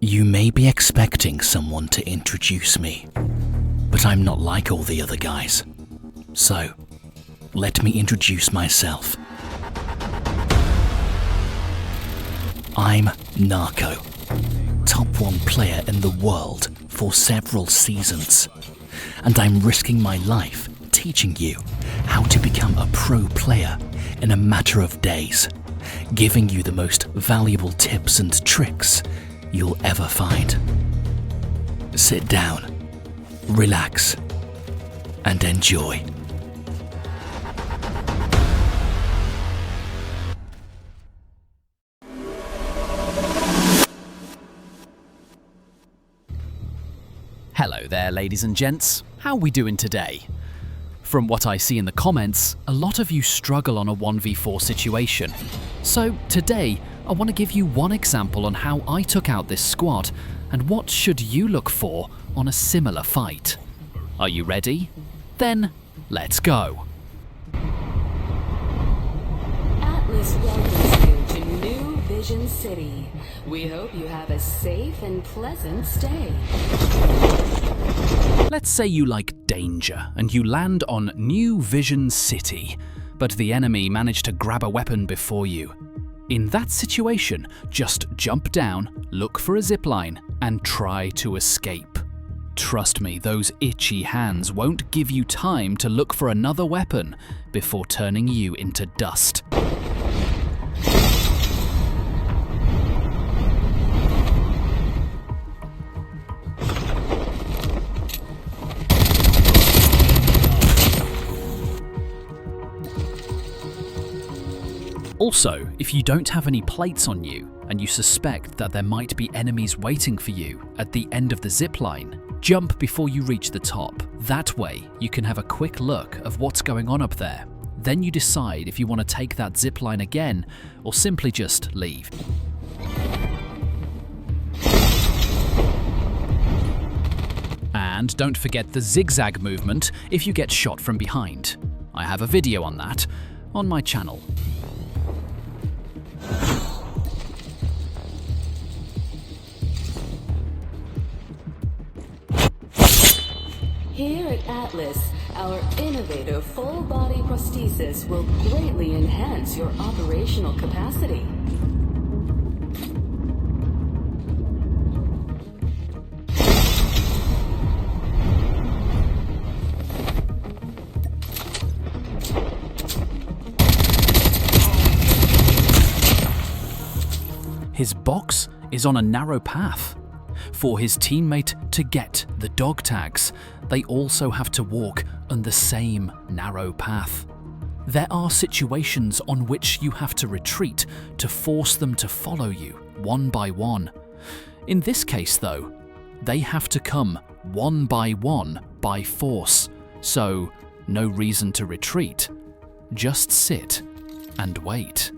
You may be expecting someone to introduce me, but I'm not like all the other guys. So, let me introduce myself. I'm Narco, top 1 player in the world for several seasons, and I'm risking my life teaching you how to become a pro player in a matter of days, giving you the most valuable tips and tricks you'll ever find. Sit down, relax, and enjoy. Hello there, ladies and gents. How we doing today? From what I see in the comments, a lot of you struggle on a 1v4 situation. So today, I want to give you one example on how I took out this squad and what should you look for on a similar fight. Are you ready? Then, let's go. Atlas welcomes you to New Vision City. We hope you have a safe and pleasant stay. Let's say you like danger and you land on New Vision City, but the enemy managed to grab a weapon before you. In that situation, just jump down, look for a zipline, and try to escape. Trust me, those itchy hands won't give you time to look for another weapon before turning you into dust. Also, if you don't have any plates on you and you suspect that there might be enemies waiting for you at the end of the zipline, jump before you reach the top. That way, you can have a quick look of what's going on up there. Then you decide if you want to take that zipline again or simply just leave. And don't forget the zigzag movement if you get shot from behind. I have a video on that on my channel. Here at Atlas, our innovative full-body prosthesis will greatly enhance your operational capacity. His box is on a narrow path. For his teammate to get the dog tags, they also have to walk on the same narrow path. There are situations on which you have to retreat to force them to follow you one by one. In this case though, they have to come one by force, so no reason to retreat. Just sit and wait.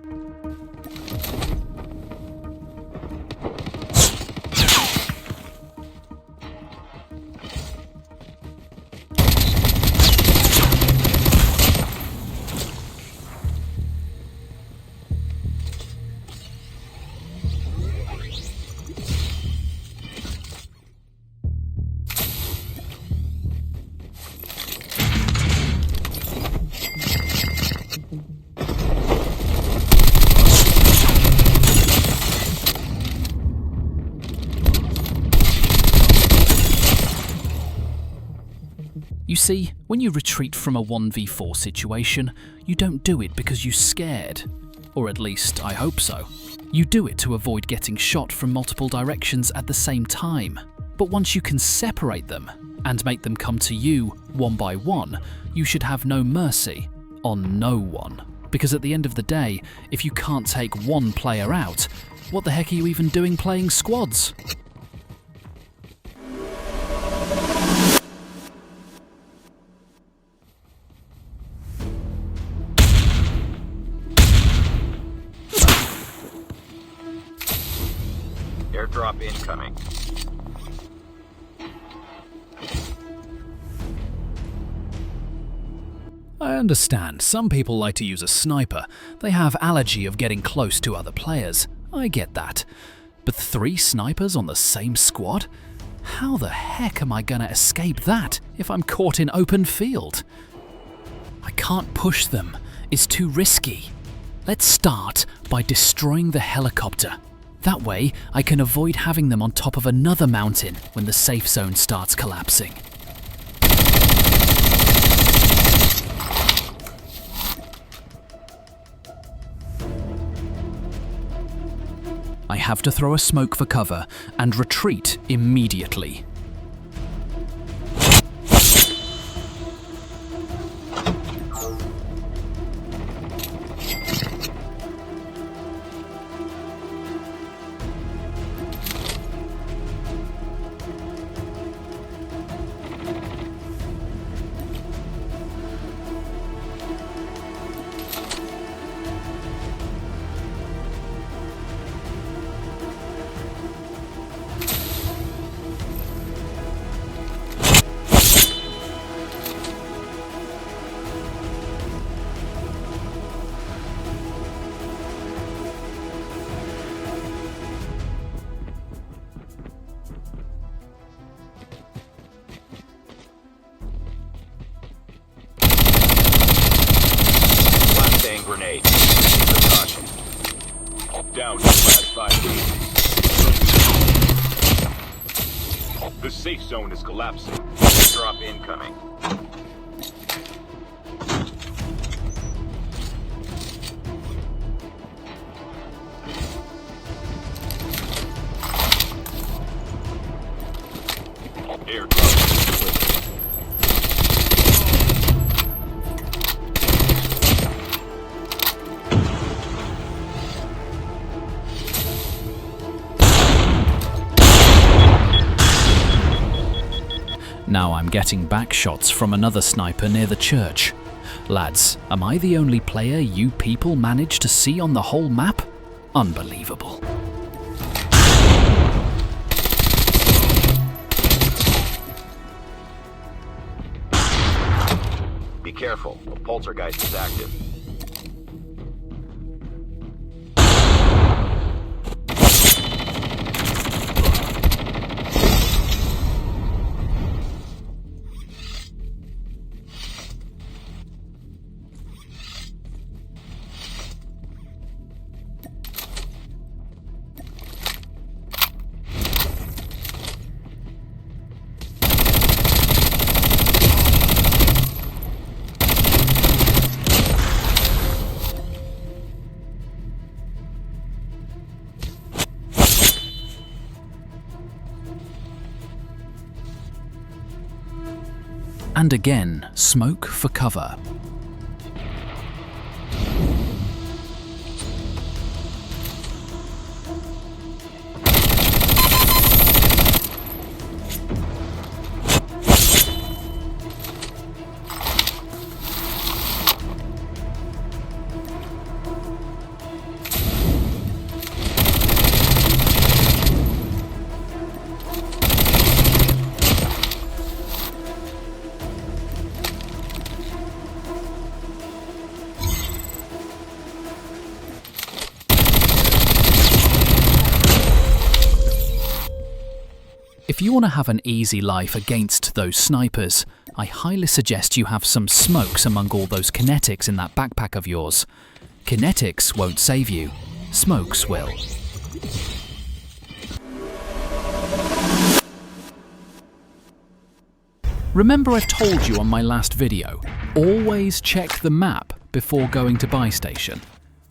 You see, when you retreat from a 1v4 situation, you don't do it because you're scared. Or at least, I hope so. You do it to avoid getting shot from multiple directions at the same time. But once you can separate them and make them come to you one by one, you should have no mercy on no one. Because at the end of the day, if you can't take one player out, what the heck are you even doing playing squads? Airdrop incoming. I understand, some people like to use a sniper. They have allergy of getting close to other players. I get that. But 3 snipers on the same squad? How the heck am I gonna escape that if I'm caught in open field? I can't push them. It's too risky. Let's start by destroying the helicopter. That way, I can avoid having them on top of another mountain when the safe zone starts collapsing. I have to throw a smoke for cover and retreat immediately. Grenade. Precaution. Down to the last 5 feet. The safe zone is collapsing. Drop incoming. Airdrop. Now I'm getting back shots from another sniper near the church. Lads, am I the only player you people managed to see on the whole map? Unbelievable. Be careful, the poltergeist is active. And again, smoke for cover. If you want to have an easy life against those snipers, I highly suggest you have some smokes among all those kinetics in that backpack of yours. Kinetics won't save you, smokes will. Remember I've told you on my last video, always check the map before going to buy station.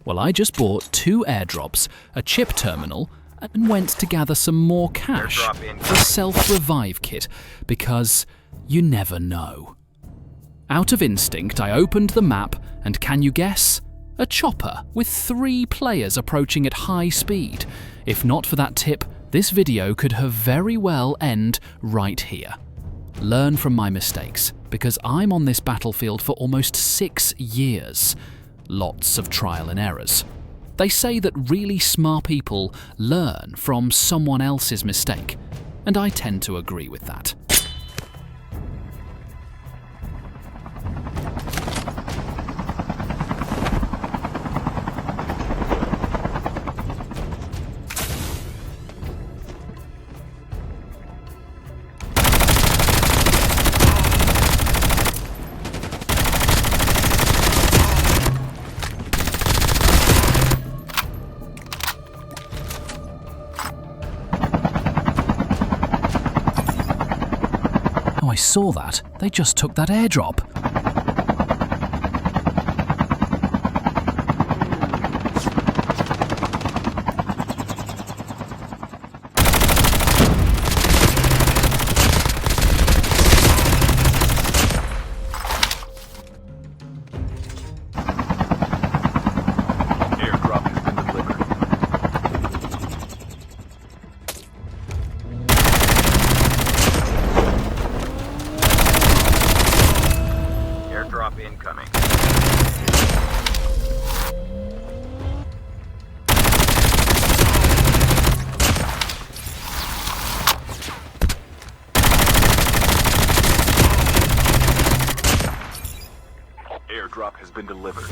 Well, I just bought 2 airdrops, a chip terminal, and went to gather some more cash for a self-revive kit, because you never know. Out of instinct, I opened the map, and can you guess? A chopper with 3 players approaching at high speed. If not for that tip, this video could have very well ended right here. Learn from my mistakes, because I'm on this battlefield for almost 6 years. Lots of trial and errors. They say that really smart people learn from someone else's mistake, and I tend to agree with that. I saw that. They just took that airdrop. Airdrop has been delivered. Airdrop incoming. Airdrop has been delivered.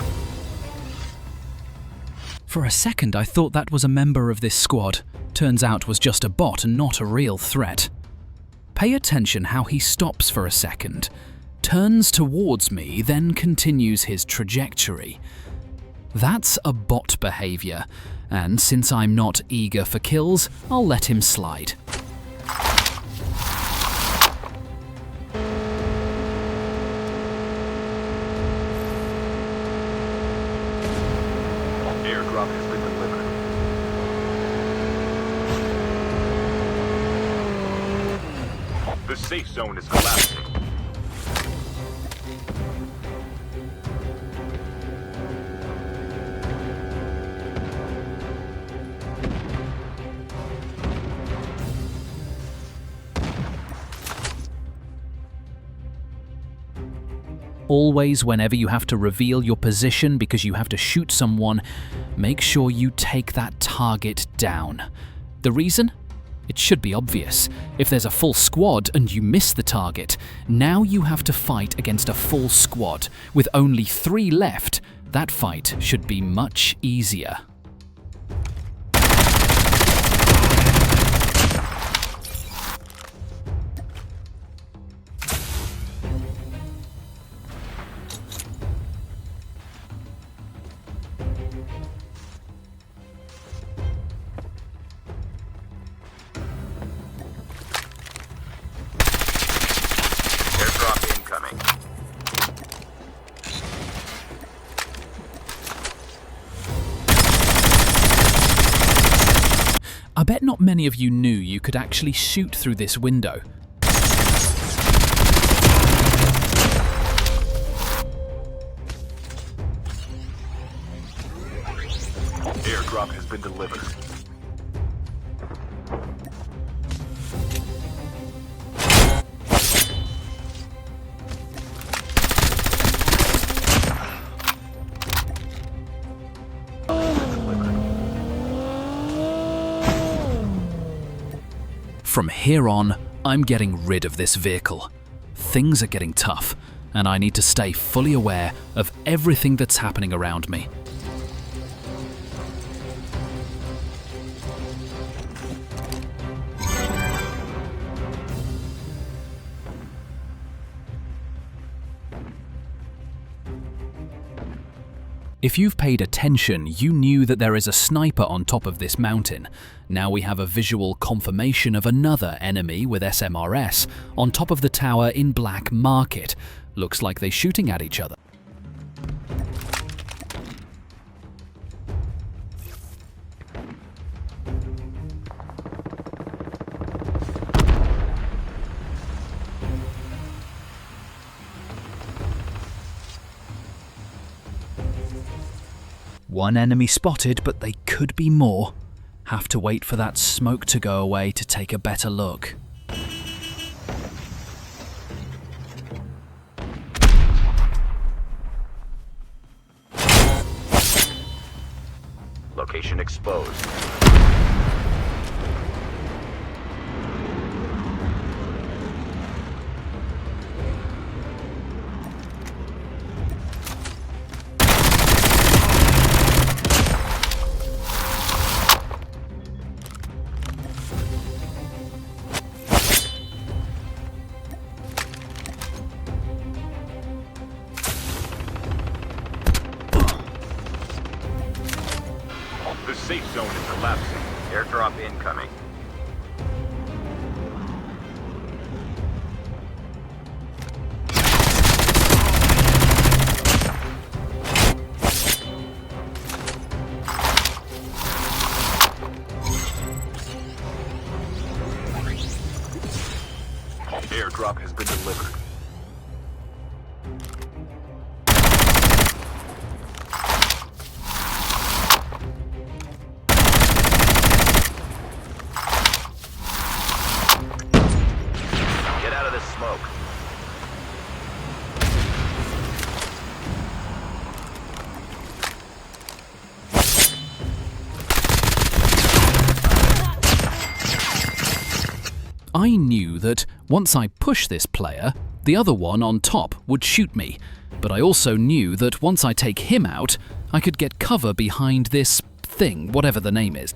For a second, I thought that was a member of this squad. Turns out was just a bot and not a real threat. Pay attention how he stops for a second, turns towards me, then continues his trajectory. That's a bot behavior, and since I'm not eager for kills, I'll let him slide. Airdrop has been delivered. The safe zone is collapsing. Always, whenever you have to reveal your position because you have to shoot someone, make sure you take that target down. The reason? It should be obvious. If there's a full squad and you miss the target, now you have to fight against a full squad. With only 3 left, that fight should be much easier. Airdrop incoming. I bet not many of you knew you could actually shoot through this window. Airdrop has been delivered. From here on, I'm getting rid of this vehicle. Things are getting tough, and I need to stay fully aware of everything that's happening around me. If you've paid attention, you knew that there is a sniper on top of this mountain. Now we have a visual confirmation of another enemy with SMRS on top of the tower in Black Market. Looks like they're shooting at each other. One enemy spotted, but they could be more. Have to wait for that smoke to go away to take a better look. Location exposed. The safe zone is collapsing. Airdrop incoming. Airdrop has been delivered. Get out of this smoke. I knew that once I push this player, the other one on top would shoot me, but I also knew that once I take him out, I could get cover behind this thing, whatever the name is.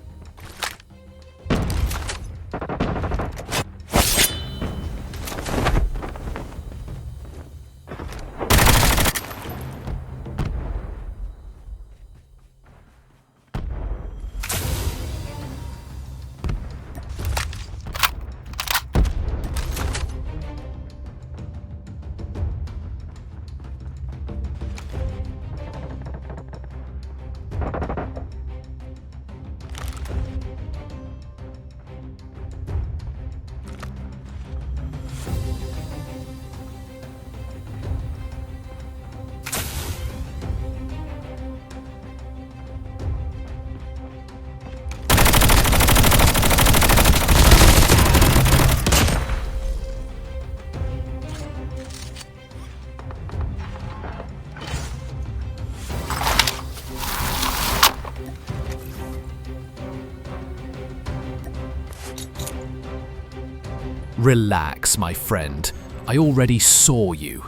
Relax, my friend. I already saw you.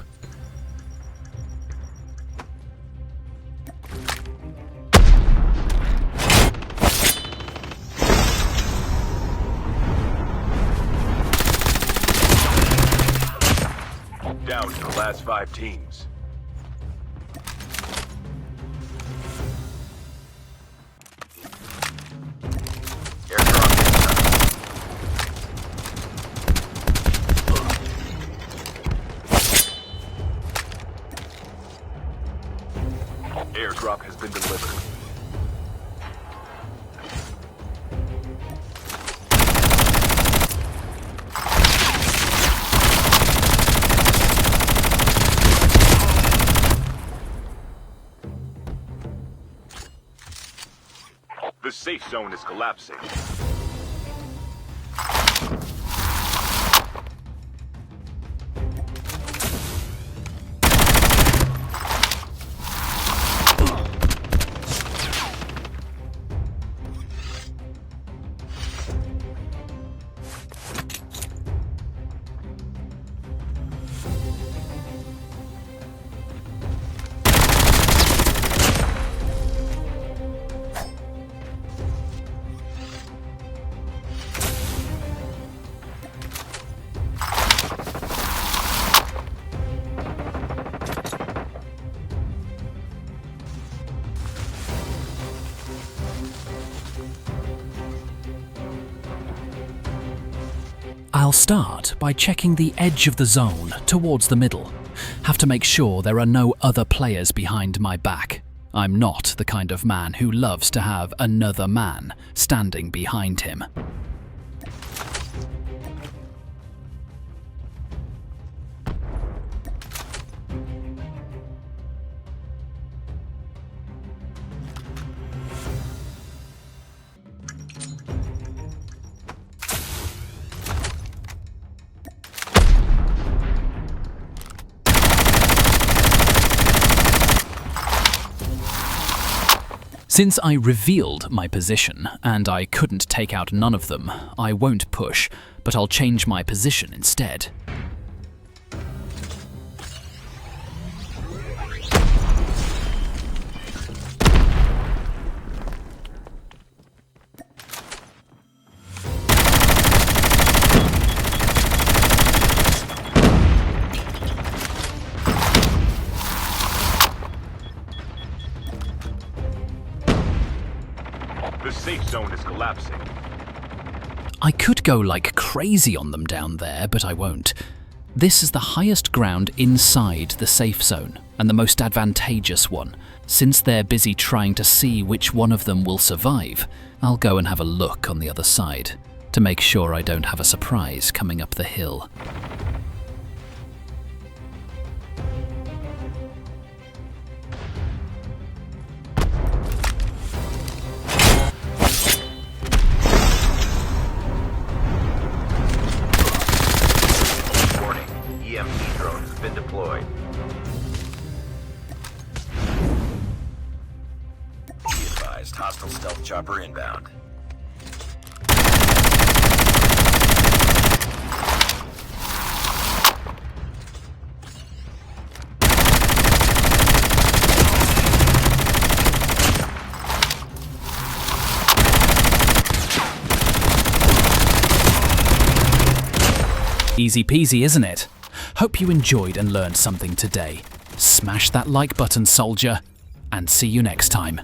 Down to the last 5 teams. Airdrop has been delivered. The safe zone is collapsing. I'll start by checking the edge of the zone towards the middle. Have to make sure there are no other players behind my back. I'm not the kind of man who loves to have another man standing behind him. Since I revealed my position, and I couldn't take out none of them, I won't push, but I'll change my position instead. The safe zone is collapsing. I could go like crazy on them down there, but I won't. This is the highest ground inside the safe zone, and the most advantageous one. Since they're busy trying to see which one of them will survive, I'll go and have a look on the other side, to make sure I don't have a surprise coming up the hill. been deployed. Be advised, hostile stealth chopper inbound. Easy peasy, isn't it? Hope you enjoyed and learned something today. Smash that like button, soldier, and see you next time.